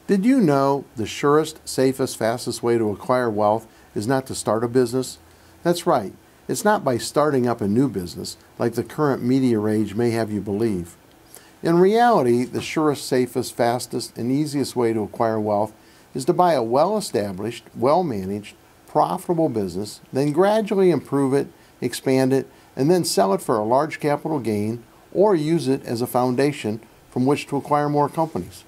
Did you know the surest, safest, fastest way to acquire wealth is not to start a business? That's right. It's not by starting up a new business, like the current media rage may have you believe. In reality, the surest, safest, fastest, and easiest way to acquire wealth is to buy a well-established, well-managed, profitable business, then gradually improve it, expand it, and then sell it for a large capital gain, or use it as a foundation from which to acquire more companies.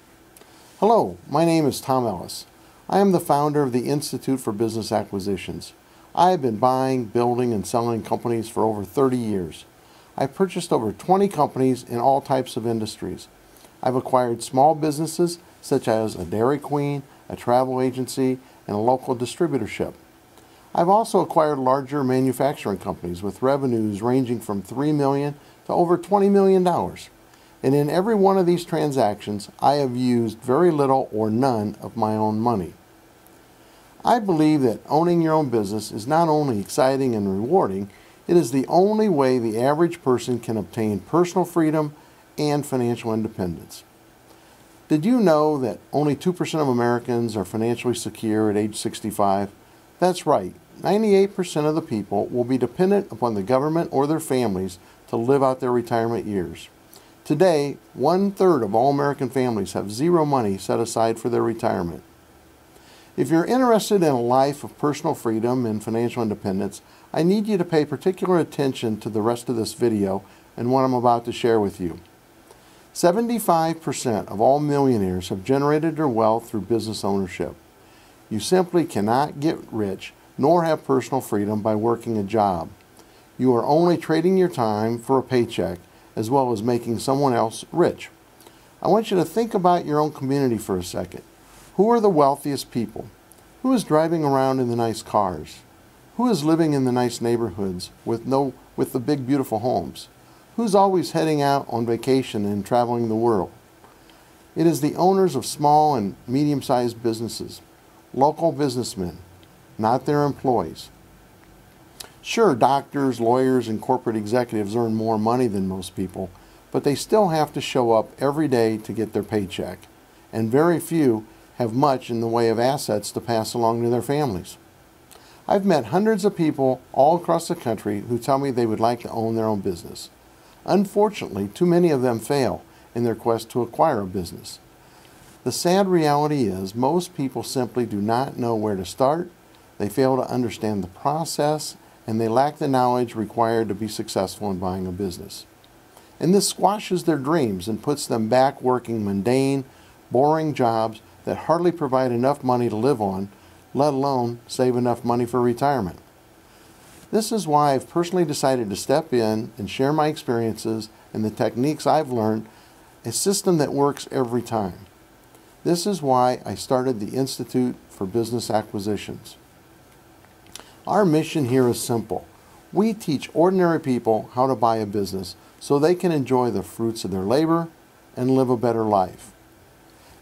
Hello, my name is Tom Ellis. I am the founder of the Institute for Business Acquisitions. I have been buying, building, and selling companies for over 30 years. I've purchased over 20 companies in all types of industries. I've acquired small businesses such as a Dairy Queen, a travel agency, and a local distributorship. I've also acquired larger manufacturing companies with revenues ranging from $3 million to over $20 million. And in every one of these transactions, I have used very little or none of my own money. I believe that owning your own business is not only exciting and rewarding, it is the only way the average person can obtain personal freedom and financial independence. Did you know that only 2% of Americans are financially secure at age 65? That's right, 98% of the people will be dependent upon the government or their families to live out their retirement years. Today, 1/3 of all American families have zero money set aside for their retirement. If you're interested in a life of personal freedom and financial independence, I need you to pay particular attention to the rest of this video and what I'm about to share with you. 75% of all millionaires have generated their wealth through business ownership. You simply cannot get rich nor have personal freedom by working a job. You are only trading your time for a paycheck as well as making someone else rich. I want you to think about your own community for a second. Who are the wealthiest people? Who is driving around in the nice cars? Who is living in the nice neighborhoods with the big beautiful homes? Who's always heading out on vacation and traveling the world? It is the owners of small and medium-sized businesses, local businessmen, not their employees. Sure, doctors, lawyers, and corporate executives earn more money than most people, but they still have to show up every day to get their paycheck, and very few have much in the way of assets to pass along to their families. I've met hundreds of people all across the country who tell me they would like to own their own business. Unfortunately, too many of them fail in their quest to acquire a business. The sad reality is most people simply do not know where to start, they fail to understand the process, and they lack the knowledge required to be successful in buying a business. And this squashes their dreams and puts them back working mundane, boring jobs that hardly provide enough money to live on, let alone save enough money for retirement. This is why I've personally decided to step in and share my experiences and the techniques I've learned, a system that works every time. This is why I started the Institute for Business Acquisitions. Our mission here is simple. We teach ordinary people how to buy a business so they can enjoy the fruits of their labor and live a better life.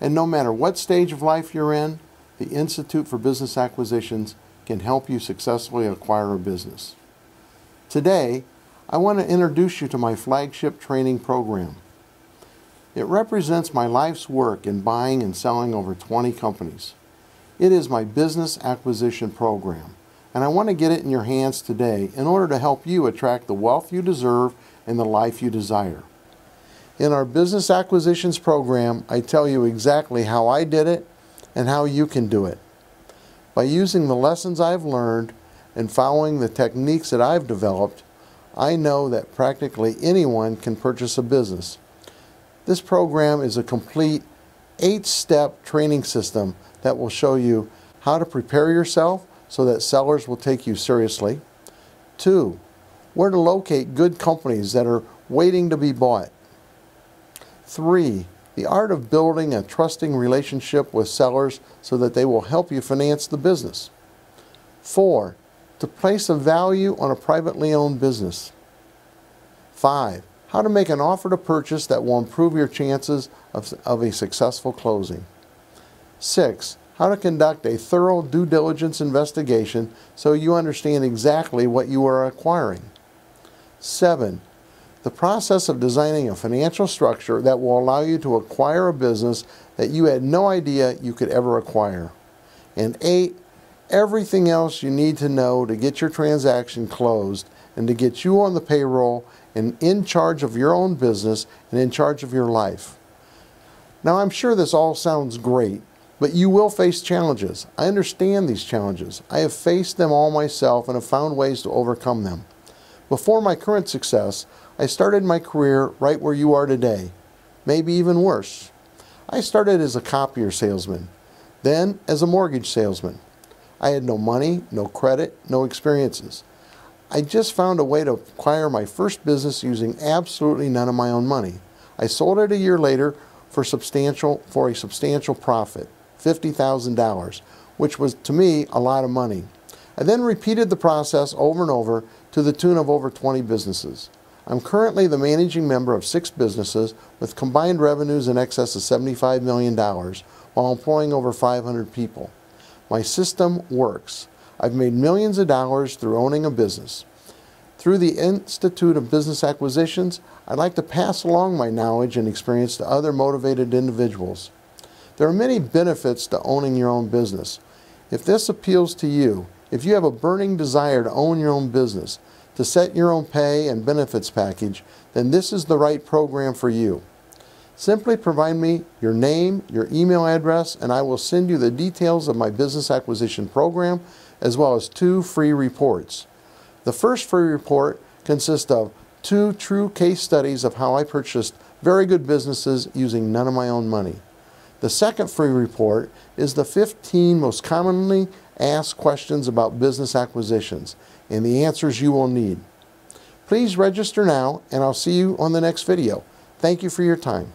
And no matter what stage of life you're in, the Institute for Business Acquisitions can help you successfully acquire a business. Today, I want to introduce you to my flagship training program. It represents my life's work in buying and selling over 20 companies. It is my business acquisition program, and I want to get it in your hands today in order to help you attract the wealth you deserve and the life you desire. In our business acquisitions program, I tell you exactly how I did it and how you can do it. By using the lessons I've learned and following the techniques that I've developed, I know that practically anyone can purchase a business. This program is a complete 8-step training system that will show you how to prepare yourself so that sellers will take you seriously. 2, where to locate good companies that are waiting to be bought. 3, the art of building a trusting relationship with sellers so that they will help you finance the business. 4, to place a value on a privately owned business. 5, how to make an offer to purchase that will improve your chances of a successful closing. 6, how to conduct a thorough due diligence investigation so you understand exactly what you are acquiring. 7, the process of designing a financial structure that will allow you to acquire a business that you had no idea you could ever acquire. And 8, everything else you need to know to get your transaction closed and to get you on the payroll and in charge of your own business and in charge of your life. Now, I'm sure this all sounds great, but you will face challenges. I understand these challenges. I have faced them all myself and have found ways to overcome them. Before my current success, I started my career right where you are today, maybe even worse. I started as a copier salesman, then as a mortgage salesman. I had no money, no credit, no experiences. I just found a way to acquire my first business using absolutely none of my own money. I sold it a year later for a substantial profit, $50,000, which was to me a lot of money. I then repeated the process over and over to the tune of over 20 businesses. I'm currently the managing member of 6 businesses with combined revenues in excess of $75 million while employing over 500 people. My system works. I've made millions of dollars through owning a business. Through the Institute of Business Acquisitions, I'd like to pass along my knowledge and experience to other motivated individuals. There are many benefits to owning your own business. If this appeals to you, if you have a burning desire to own your own business, to set your own pay and benefits package, then this is the right program for you. Simply provide me your name, your email address, and I will send you the details of my business acquisition program, as well as 2 free reports. The first free report consists of 2 true case studies of how I purchased very good businesses using none of my own money. The second free report is the 15 most commonly asked questions about business acquisitions and the answers you will need. Please register now, and I'll see you on the next video. Thank you for your time.